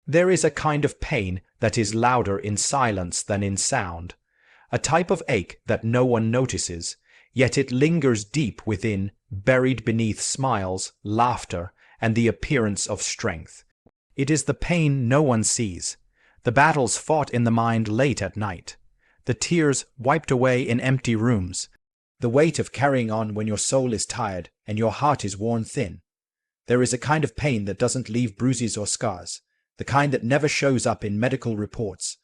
There is a kind of pain that is louder in silence than in sound, a type of ache that no one notices, yet it lingers deep within, buried beneath smiles, laughter, and the appearance of strength. It is the pain no one sees, the battles fought in the mind late at night, the tears wiped away in empty rooms, the weight of carrying on when your soul is tired and your heart is worn thin. There is a kind of pain that doesn't leave bruises or scars, the kind that never shows up in medical reports,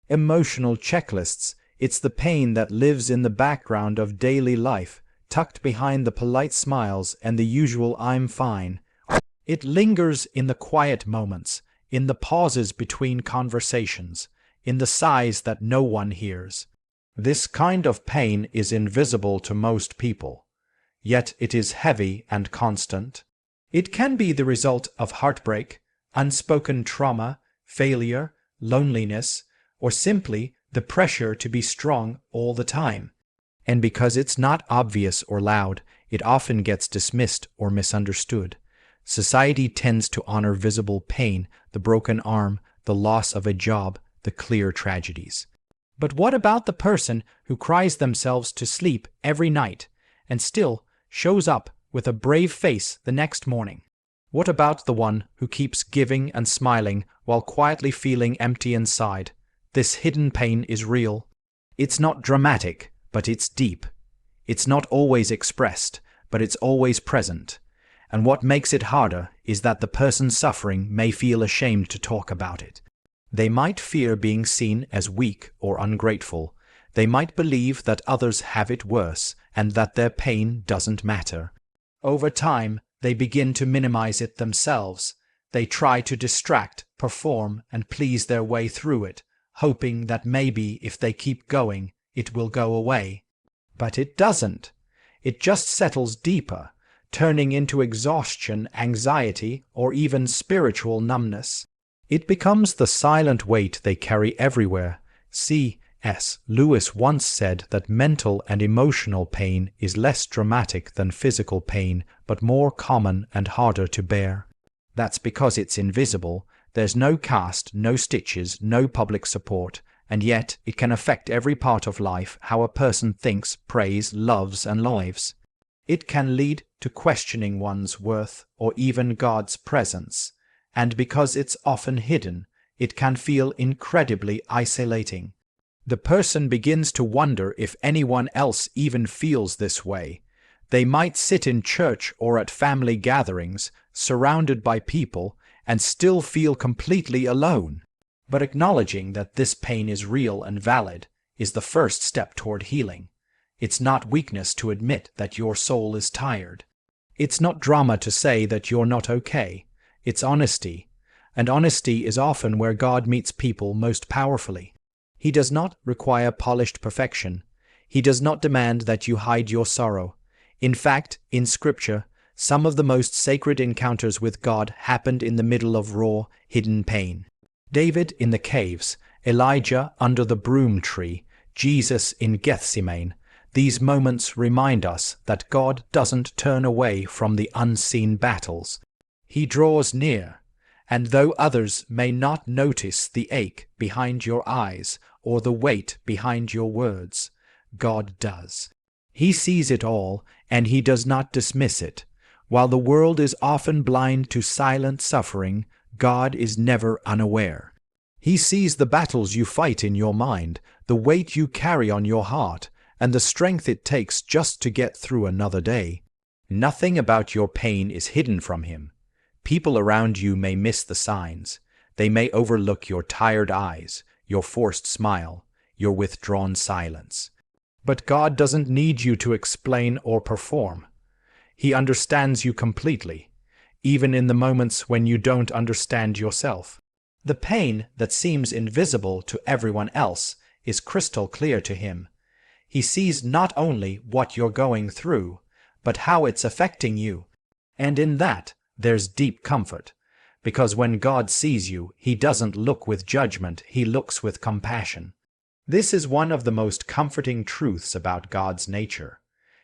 emotional checklists. It's the pain that lives in the background of daily life, tucked behind the polite smiles and the usual "I'm fine." It lingers in the quiet moments, in the pauses between conversations, in the sighs that no one hears. This kind of pain is invisible to most people, yet it is heavy and constant. It can be the result of heartbreak, unspoken trauma, failure, loneliness, or simply the pressure to be strong all the time. And because it's not obvious or loud, it often gets dismissed or misunderstood. Society tends to honor visible pain, the broken arm, the loss of a job, the clear tragedies. But what about the person who cries themselves to sleep every night and still shows up with a brave face the next morning? What about the one who keeps giving and smiling while quietly feeling empty inside? This hidden pain is real. It's not dramatic, but it's deep. It's not always expressed, but it's always present. And what makes it harder is that the person suffering may feel ashamed to talk about it. They might fear being seen as weak or ungrateful. They might believe that others have it worse and that their pain doesn't matter. Over time, they begin to minimize it themselves. They try to distract, perform, and please their way through it, hoping that maybe if they keep going, it will go away. But it doesn't. It just settles deeper, turning into exhaustion, anxiety, or even spiritual numbness. It becomes the silent weight they carry everywhere. C.S. Lewis once said that mental and emotional pain is less dramatic than physical pain, but more common and harder to bear. That's because it's invisible. There's no cast, no stitches, no public support, and yet it can affect every part of life, how a person thinks, prays, loves, and lives. It can lead to questioning one's worth or even God's presence, and because it's often hidden, it can feel incredibly isolating. The person begins to wonder if anyone else even feels this way. They might sit in church or at family gatherings, surrounded by people, and still feel completely alone. But acknowledging that this pain is real and valid is the first step toward healing. It's not weakness to admit that your soul is tired. It's not drama to say that you're not okay. It's honesty. And honesty is often where God meets people most powerfully. He does not require polished perfection. He does not demand that you hide your sorrow. In fact, in Scripture, some of the most sacred encounters with God happened in the middle of raw, hidden pain. David in the caves, Elijah under the broom tree, Jesus in Gethsemane. These moments remind us that God doesn't turn away from the unseen battles. He draws near, and though others may not notice the ache behind your eyes or the weight behind your words, God does. He sees it all, and He does not dismiss it. While the world is often blind to silent suffering, God is never unaware. He sees the battles you fight in your mind, the weight you carry on your heart, and the strength it takes just to get through another day. Nothing about your pain is hidden from Him. People around you may miss the signs. They may overlook your tired eyes, your forced smile, your withdrawn silence. But God doesn't need you to explain or perform. He understands you completely, even in the moments when you don't understand yourself. The pain that seems invisible to everyone else is crystal clear to Him. He sees not only what you're going through, but how it's affecting you. And in that, there's deep comfort, because when God sees you, He doesn't look with judgment, He looks with compassion. This is one of the most comforting truths about God's nature.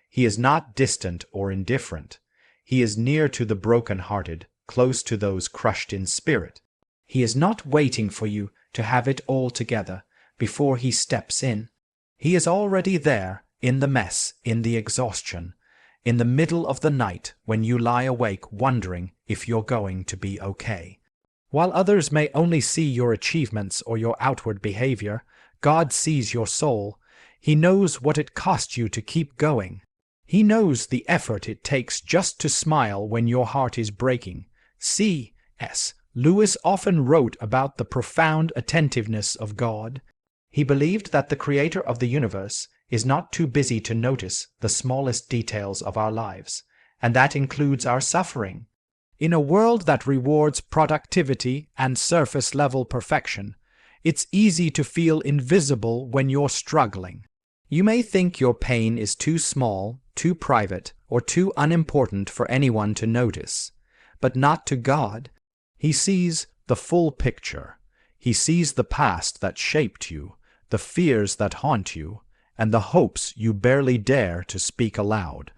He is not distant or indifferent. He is near to the broken-hearted, close to those crushed in spirit. He is not waiting for you to have it all together before he steps in. He is already there, in the mess, in the exhaustion, in the middle of the night when you lie awake wondering if you're going to be okay. While others may only see your achievements or your outward behavior, God sees your soul. He knows what it cost you to keep going. He knows the effort it takes just to smile when your heart is breaking. C.S. Lewis often wrote about the profound attentiveness of God. He believed that the Creator of the universe is not too busy to notice the smallest details of our lives, and that includes our suffering. In a world that rewards productivity and surface-level perfection, it's easy to feel invisible when you're struggling. You may think your pain is too small, too private, or too unimportant for anyone to notice, but not to God. He sees the full picture. He sees the past that shaped you, the fears that haunt you, and the hopes you barely dare to speak aloud.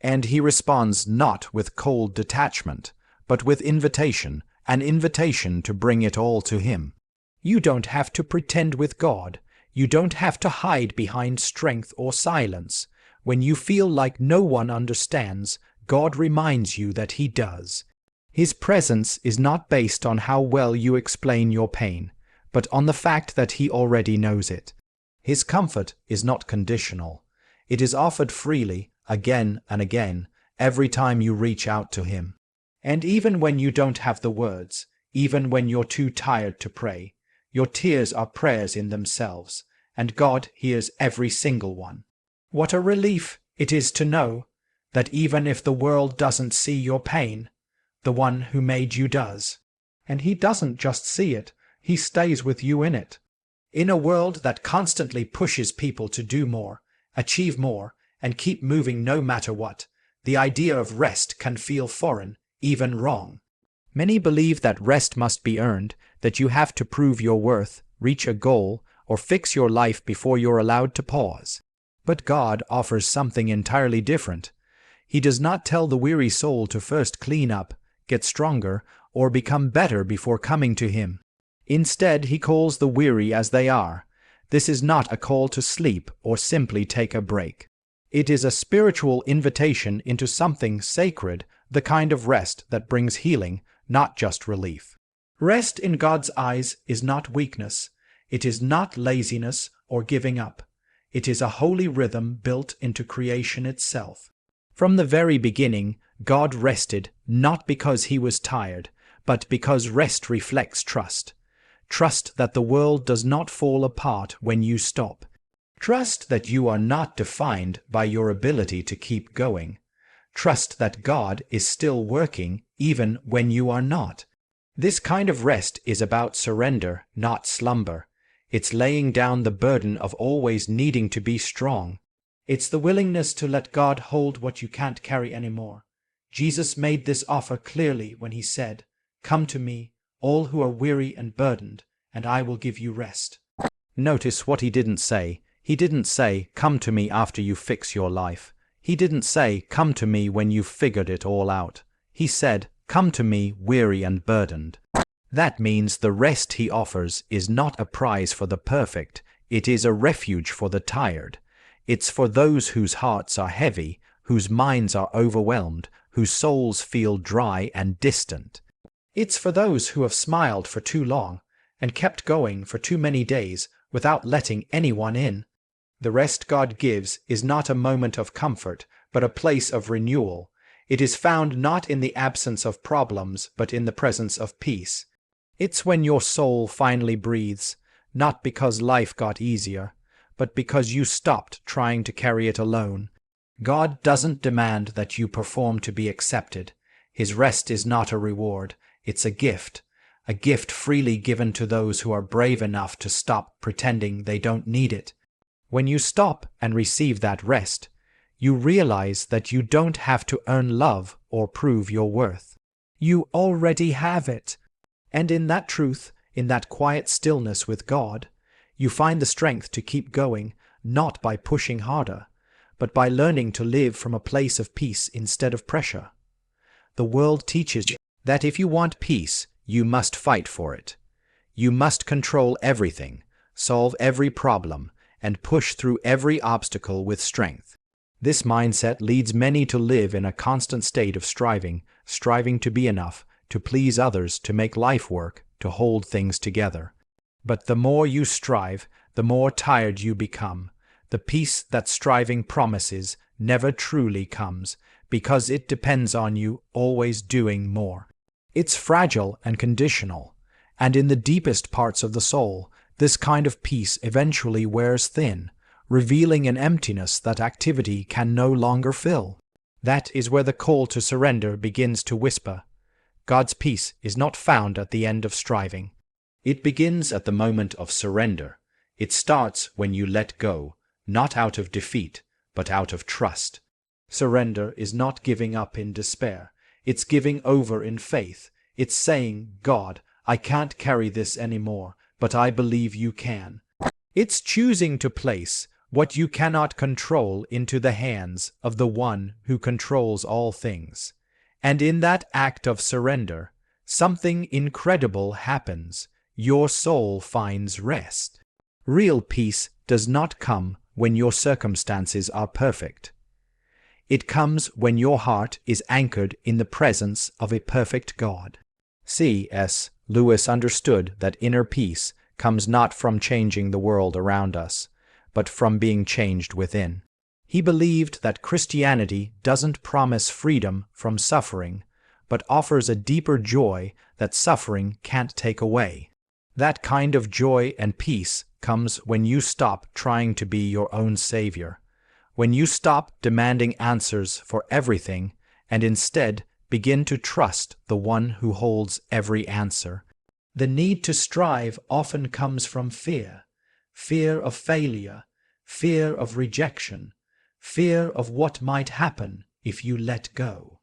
And he responds not with cold detachment, but with invitation, an invitation to bring it all to him. You don't have to pretend with God. You don't have to hide behind strength or silence. When you feel like no one understands, God reminds you that he does. His presence is not based on how well you explain your pain, but on the fact that he already knows it. His comfort is not conditional. It is offered freely, again and again, every time you reach out to him. And even when you don't have the words, even when you're too tired to pray, your tears are prayers in themselves, and God hears every single one. What a relief it is to know that even if the world doesn't see your pain, the one who made you does. And he doesn't just see it, he stays with you in it. In a world that constantly pushes people to do more, achieve more, and keep moving no matter what, the idea of rest can feel foreign, even wrong. Many believe that rest must be earned, that you have to prove your worth, reach a goal, or fix your life before you're allowed to pause. But God offers something entirely different. He does not tell the weary soul to first clean up, get stronger, or become better before coming to him. Instead, he calls the weary as they are. This is not a call to sleep or simply take a break. It is a spiritual invitation into something sacred, the kind of rest that brings healing, not just relief. Rest in God's eyes is not weakness. It is not laziness or giving up. It is a holy rhythm built into creation itself. From the very beginning, God rested not because he was tired, but because rest reflects trust. Trust that the world does not fall apart when you stop. Trust that you are not defined by your ability to keep going. Trust that God is still working even when you are not. This kind of rest is about surrender, not slumber. It's laying down the burden of always needing to be strong. It's the willingness to let God hold what you can't carry anymore. Jesus made this offer clearly when he said, "Come to me, all who are weary and burdened, and I will give you rest." Notice what he didn't say. He didn't say, "Come to me after you fix your life." He didn't say, "Come to me when you've figured it all out." He said, "Come to me weary and burdened." That means the rest he offers is not a prize for the perfect, it is a refuge for the tired. It's for those whose hearts are heavy, whose minds are overwhelmed, whose souls feel dry and distant. It's for those who have smiled for too long and kept going for too many days without letting anyone in. The rest God gives is not a moment of comfort, but a place of renewal. It is found not in the absence of problems, but in the presence of peace. It's when your soul finally breathes, not because life got easier, but because you stopped trying to carry it alone. God doesn't demand that you perform to be accepted. His rest is not a reward, it's a gift freely given to those who are brave enough to stop pretending they don't need it. When you stop and receive that rest, you realize that you don't have to earn love or prove your worth. You already have it. And in that truth, in that quiet stillness with God, you find the strength to keep going, not by pushing harder, but by learning to live from a place of peace instead of pressure. The world teaches you that if you want peace, you must fight for it. You must control everything, solve every problem, and push through every obstacle with strength. This mindset leads many to live in a constant state of striving to be enough, to please others, to make life work, to hold things together. But the more you strive, the more tired you become. The peace that striving promises never truly comes, because it depends on you always doing more. It's fragile and conditional, and in the deepest parts of the soul, this kind of peace eventually wears thin, revealing an emptiness that activity can no longer fill. That is where the call to surrender begins to whisper. God's peace is not found at the end of striving. It begins at the moment of surrender. It starts when you let go, not out of defeat, but out of trust. Surrender is not giving up in despair. It's giving over in faith. It's saying, God, I can't carry this anymore, but I believe you can. It's choosing to place what you cannot control into the hands of the one who controls all things. And in that act of surrender, something incredible happens. Your soul finds rest. Real peace does not come when your circumstances are perfect. It comes when your heart is anchored in the presence of a perfect God. C.S. Lewis understood that inner peace comes not from changing the world around us, but from being changed within. He believed that Christianity doesn't promise freedom from suffering, but offers a deeper joy that suffering can't take away. That kind of joy and peace comes when you stop trying to be your own savior, when you stop demanding answers for everything and instead begin to trust the one who holds every answer. The need to strive often comes from fear of failure, fear of rejection, fear of what might happen if you let go.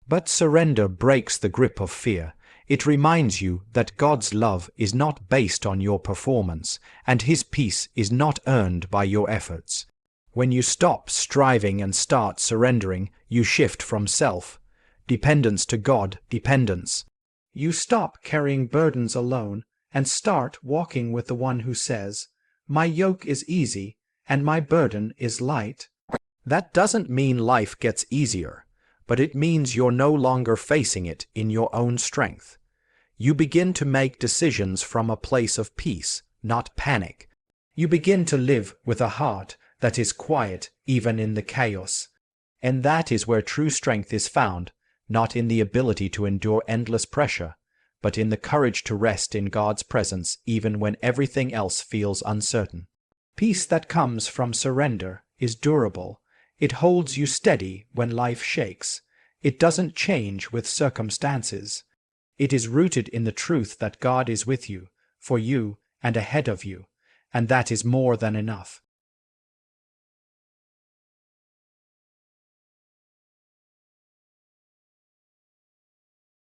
But surrender breaks the grip of fear. It reminds you that God's love is not based on your performance, and His peace is not earned by your efforts. When you stop striving and start surrendering, you shift from self-dependence to God-dependence. You stop carrying burdens alone and start walking with the one who says, "My yoke is easy and my burden is light." That doesn't mean life gets easier, but it means you're no longer facing it in your own strength. You begin to make decisions from a place of peace, not panic. You begin to live with a heart that is quiet even in the chaos. And that is where true strength is found, not in the ability to endure endless pressure, but in the courage to rest in God's presence even when everything else feels uncertain. Peace that comes from surrender is durable. It holds you steady when life shakes. It doesn't change with circumstances. It is rooted in the truth that God is with you, for you, and ahead of you, and that is more than enough.